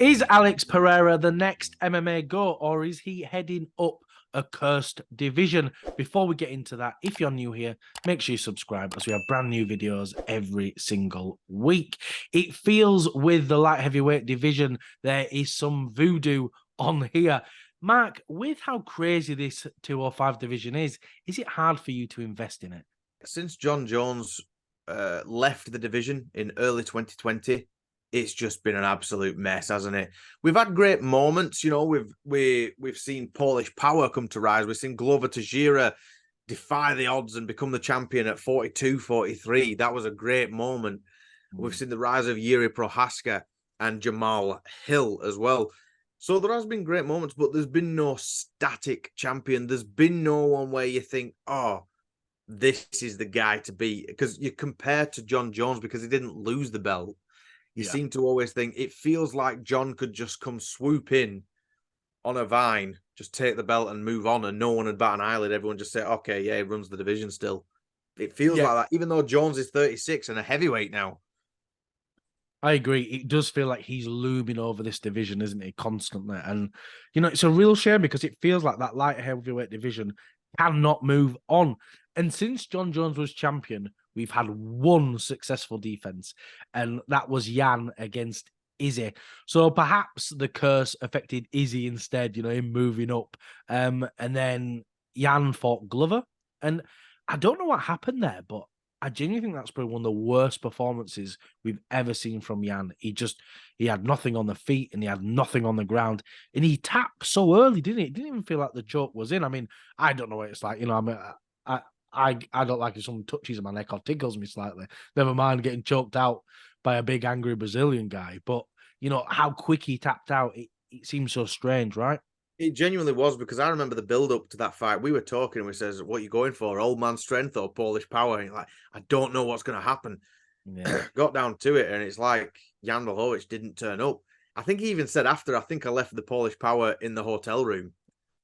Is Alex Pereira the next MMA GOAT, or is he heading up a cursed division? Before we get into that, if you're new here, make sure you subscribe as we have brand new videos every single week. It feels with the light heavyweight division, there is some voodoo on here. Mark, with how crazy this 205 division is it hard for you to invest in it? Since Jon Jones left the division in early 2020, it's just been an absolute mess, hasn't it? We've had great moments, you know. We've seen Polish Power come to rise. We've seen Glover Teixeira defy the odds and become the champion at 42, 43. That was a great moment. We've seen the rise of Yuri Prohaska and Jamal Hill as well. So there has been great moments, but there's been no static champion. There's been no one where you think, oh, this is the guy to beat. Because you compare to Jon Jones because he didn't lose the belt. You seem to always think it feels like Jon could just come swoop in on a vine, just take the belt and move on, and no one would bat an eyelid. Everyone just say, okay, yeah, he runs the division still. It feels like that, even though Jones is 36 and a heavyweight now. I agree. It does feel like he's looming over this division, isn't he, constantly? And, you know, it's a real shame because it feels like that light heavyweight division cannot move on. And since Jon Jones was champion, we've had one successful defense, and that was Jan against Izzy. So perhaps the curse affected Izzy instead, you know, him moving up. And then Jan fought Glover. And I don't know what happened there, but I genuinely think that's probably one of the worst performances we've ever seen from Jan. He had nothing on the feet and he had nothing on the ground. And he tapped so early, didn't he? It didn't even feel like the choke was in. I mean, I don't know what it's like. You know, I don't like if someone touches my neck or tickles me slightly. Never mind getting choked out by a big angry Brazilian guy. But, you know, how quick he tapped out, it seems so strange, right? It genuinely was, because I remember the build up to that fight. We were talking and we says, what are you going for? Old man strength or Polish power? And you're like, I don't know what's going to happen. Yeah. Got down to it, and it's like Jan Blachowicz didn't turn up. I think he even said after, I think I left the Polish power in the hotel room.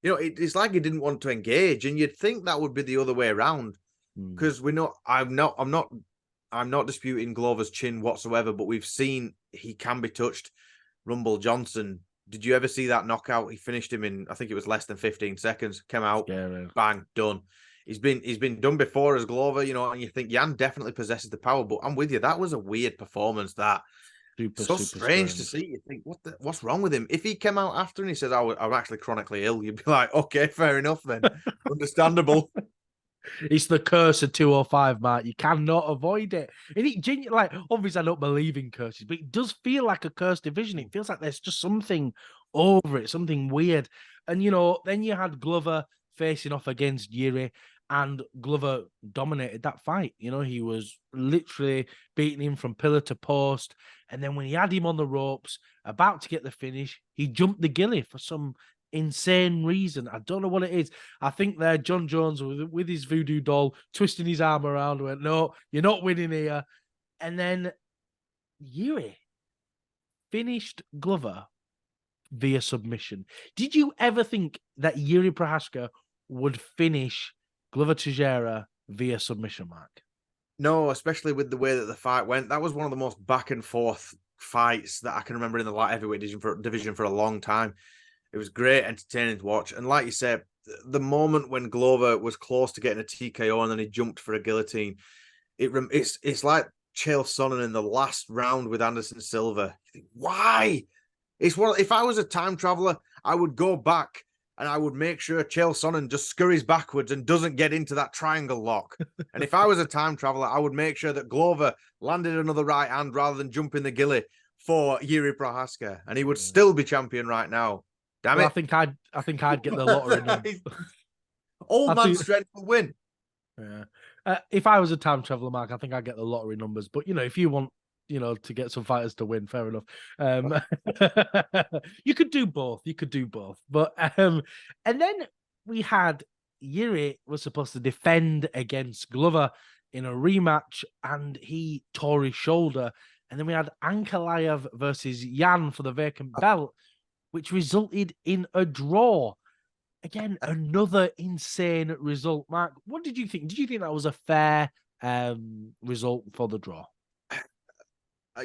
You know, it's like he didn't want to engage, and you'd think that would be the other way around. Because I'm not disputing Glover's chin whatsoever, but we've seen he can be touched. Rumble Johnson, did you ever see that knockout? He finished him in, I think it was less than 15 seconds. Came out, bang, done. He's been done before as Glover, you know, and you think Jan definitely possesses the power. But I'm with you. That was a weird performance. That super strange to see. You think, what's wrong with him? If he came out after and he says, I'm actually chronically ill, you'd be like, okay, fair enough then. Understandable. It's the curse of 205, Mark. You cannot avoid it. And it like, obviously, I don't believe in curses, but it does feel like a cursed division. It feels like there's just something over it, something weird. And, you know, then you had Glover facing off against Yuri, and Glover dominated that fight. You know, he was literally beating him from pillar to post. And then when he had him on the ropes, about to get the finish, he jumped the gilly for some insane reason. I don't know what it is. I think there, Jon Jones with his voodoo doll twisting his arm around, went, no, you're not winning here. And then Yuri finished Glover via submission. Did you ever think that Yuri Prohaska would finish Glover Teixeira via submission, Mark? No, especially with the way that the fight went. That was one of the most back and forth fights that I can remember in the light heavyweight division for a long time. It was great, entertaining to watch. And like you said, the moment when Glover was close to getting a TKO and then he jumped for a guillotine, it's like Chael Sonnen in the last round with Anderson Silva. You think, why? It's one. If I was a time traveler, I would go back and I would make sure Chael Sonnen just scurries backwards and doesn't get into that triangle lock. And if I was a time traveler, I would make sure that Glover landed another right hand rather than jumping the gilly for Yuri Prohaska, and he would still be champion right now. Damn it! I think I'd get the lottery number. Old man strength will win. Yeah. If I was a time traveler, Mark, I think I'd get the lottery numbers. But, you know, if you want, you know, to get some fighters to win, fair enough. You could do both. But and then we had Yuri was supposed to defend against Glover in a rematch, and he tore his shoulder. And then we had Ankalaev versus Jan for the vacant belt, which resulted in a draw. Again, another insane result. Mark, what did you think? Did you think that was a fair result for the draw?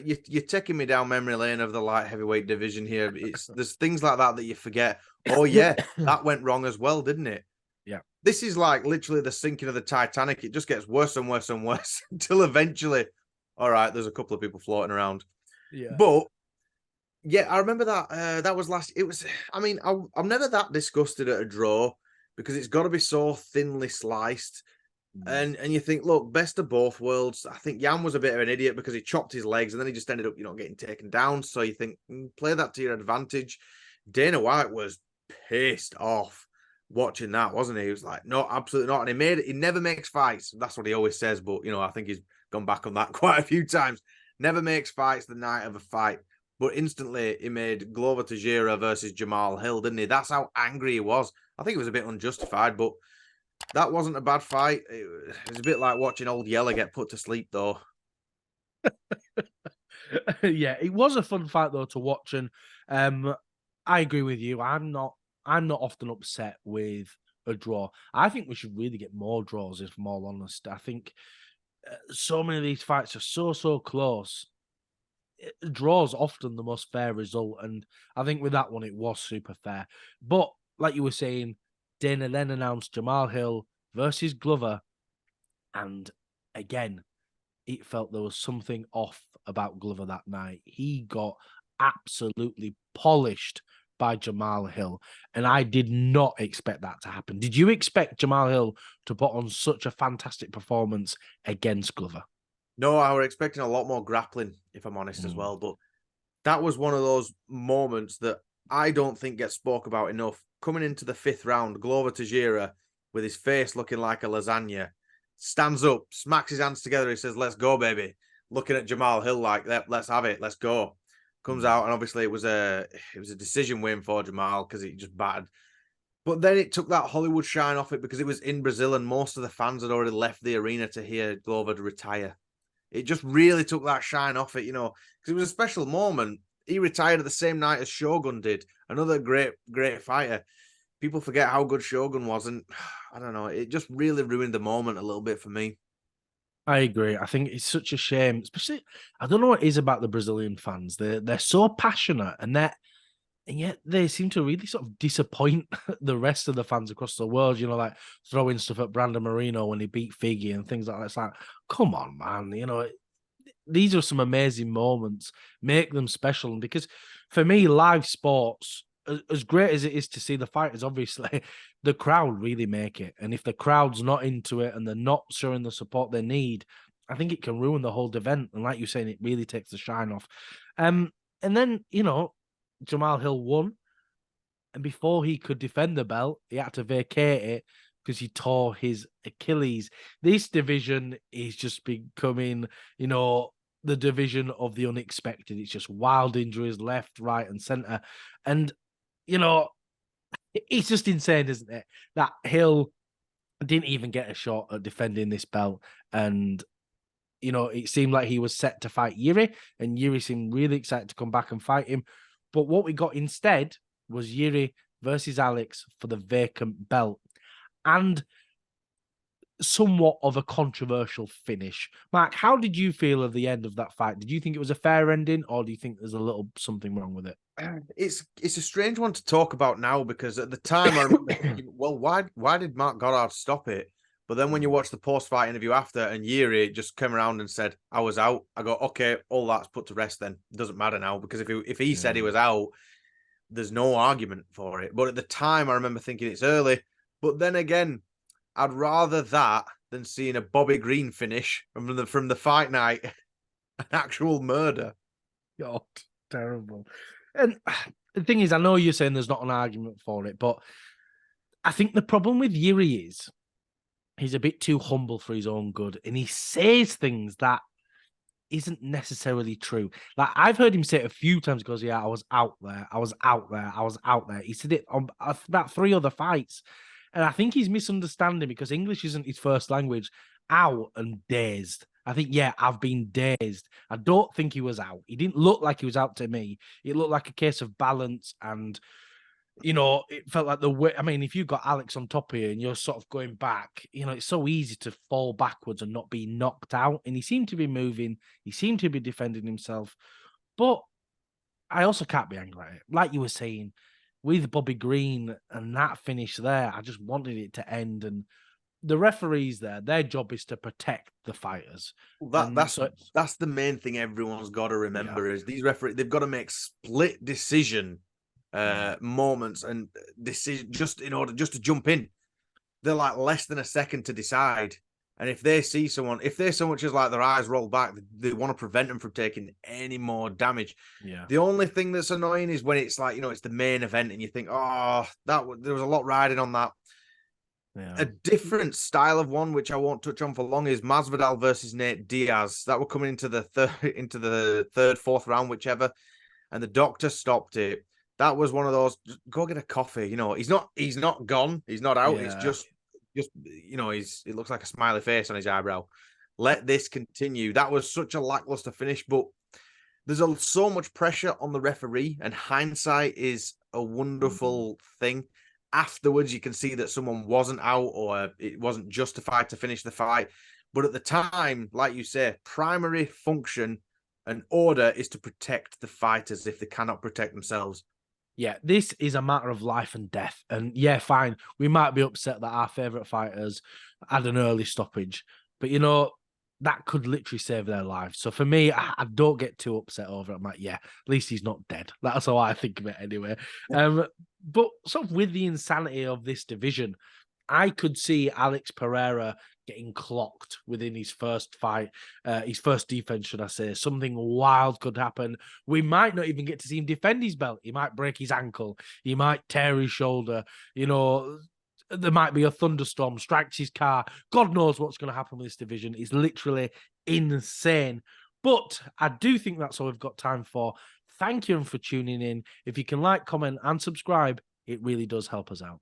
you're taking me down memory lane of the light heavyweight division here. There's things like that you forget. Oh yeah, that went wrong as well, didn't it? Yeah. This is like literally the sinking of the Titanic. It just gets worse and worse and worse until eventually, all right, there's a couple of people floating around. Yeah. But yeah, I remember that. That was last. It was. I mean, I'm never that disgusted at a draw because it's got to be so thinly sliced. And you think, look, best of both worlds. I think Jan was a bit of an idiot because he chopped his legs and then he just ended up, getting taken down. So you think, play that to your advantage. Dana White was pissed off watching that, wasn't he? He was like, no, absolutely not. And he never makes fights. That's what he always says. But, I think he's gone back on that quite a few times. Never makes fights the night of a fight. But instantly he made Glover Teixeira versus Jamal Hill, didn't he? That's how angry he was. I think it was a bit unjustified, but that wasn't a bad fight. It was a bit like watching Old Yeller get put to sleep, though. Yeah, it was a fun fight though to watch, and I agree with you. I'm not often upset with a draw. I think we should really get more draws, if I'm all honest. I think so many of these fights are so close. Draws often the most fair result, and I think with that one it was super fair. But like you were saying, Dana then announced Jamal Hill versus Glover, and again, it felt there was something off about Glover that night. He got absolutely polished by Jamal Hill, and I did not expect that to happen. Did you expect Jamal Hill to put on such a fantastic performance against Glover? No, I were expecting a lot more grappling, if I'm honest, as well. But that was one of those moments that I don't think gets spoke about enough. Coming into the 5th round, Glover Teixeira, with his face looking like a lasagna, stands up, smacks his hands together. He says, "Let's go, baby." Looking at Jamal Hill like that, let's have it, let's go. Comes out, and obviously it was a decision win for Jamal because he just battered. But then it took that Hollywood shine off it because it was in Brazil and most of the fans had already left the arena to hear Glover retire. It just really took that shine off it, because it was a special moment. He retired the same night as Shogun did, another great fighter. People forget how good Shogun was, and I don't know, it just really ruined the moment a little bit for me. I agree. I think it's such a shame, especially I don't know what it is about the Brazilian fans. They're so passionate, and yet they seem to really sort of disappoint the rest of the fans across the world. Like throwing stuff at Brandon Marino when he beat Figgy and things like that. It's like, come on, man. These are some amazing moments. Make them special, and because for me, live sports, as great as it is to see the fighters, obviously, the crowd really make it. And if the crowd's not into it and they're not showing the support they need, I think it can ruin the whole event. And like you're saying, it really takes the shine off. And then, Jamal Hill won. And before he could defend the belt, he had to vacate it because he tore his Achilles. This division is just becoming, the division of the unexpected. It's just wild injuries left, right, and center. And, it's just insane, isn't it? That Hill didn't even get a shot at defending this belt. And, it seemed like he was set to fight Yuri, and Yuri seemed really excited to come back and fight him. But what we got instead was Yuri versus Alex for the vacant belt. And somewhat of a controversial finish. Mark, how did you feel of the end of that fight? Did you think it was a fair ending, or do you think there's a little something wrong with it? It's a strange one to talk about now because at the time I remember thinking, well, why did Mark Goddard stop it? But then when you watch the post-fight interview after, and Yuri just came around and said, "I was out," I go, "Okay, all that's put to rest then. It doesn't matter now," because if he said he was out, there's no argument for it. But at the time, I remember thinking it's early. But then again, I'd rather that than seeing a Bobby Green finish from the fight night, an actual murder. God, terrible. And the thing is, I know you're saying there's not an argument for it, but I think the problem with Yuri is he's a bit too humble for his own good, and he says things that isn't necessarily true. Like I've heard him say it a few times. He goes, "Yeah, I was out there. I was out there. I was out there." He said it on about 3 other fights, and I think he's misunderstanding because English isn't his first language. Out and dazed. I think, yeah, I've been dazed. I don't think he was out. He didn't look like he was out to me. It looked like a case of balance and you know, it felt like the way. I mean, if you've got Alex on top here and you're sort of going back, you know, it's so easy to fall backwards and not be knocked out. And he seemed to be moving. He seemed to be defending himself. But I also can't be angry at it. Like you were saying, with Bobby Green and that finish there, I just wanted it to end. And the referees there, their job is to protect the fighters. And so, That's the main thing everyone's got to remember yeah, is these referees, they've got to make split decision moments and decision just to jump in. They're like less than a second to decide. And if they see someone, if they're so much as like their eyes roll back, they want to prevent them from taking any more damage. yeah, The only thing that's annoying is when it's like, you know, it's the main event and you think, oh, there was a lot riding on that. yeah. A different style of one, which I won't touch on for long, is Masvidal versus Nate Diaz. That were coming into the third, fourth round, whichever, and the doctor stopped it. That was one of those. Go get a coffee. You know, he's not gone. He's not out. It's Yeah. just you know, it looks like a smiley face on his eyebrow. Let this continue. That was such a lackluster finish, but there's so much pressure on the referee, and hindsight is a wonderful thing. Afterwards, you can see that someone wasn't out or it wasn't justified to finish the fight. But at the time, like you say, primary function and order is to protect the fighters if they cannot protect themselves. Yeah, this is a matter of life and death. And yeah, fine, we might be upset that our favourite fighters had an early stoppage, but you know, that could literally save their lives. So for me, I don't get too upset over it. I'm like, yeah, at least he's not dead. That's how I think of it anyway. But sort of with the insanity of this division, I could see Alex Pereira getting clocked within his first fight, his first defense, should I say. Something wild could happen. We might not even get to see him defend his belt. He might break his ankle. He might tear his shoulder. You know, there might be a thunderstorm, strikes his car. God knows what's going to happen with this division. It's literally insane. But I do think that's all we've got time for. Thank you for tuning in. If you can like, comment, and subscribe, it really does help us out.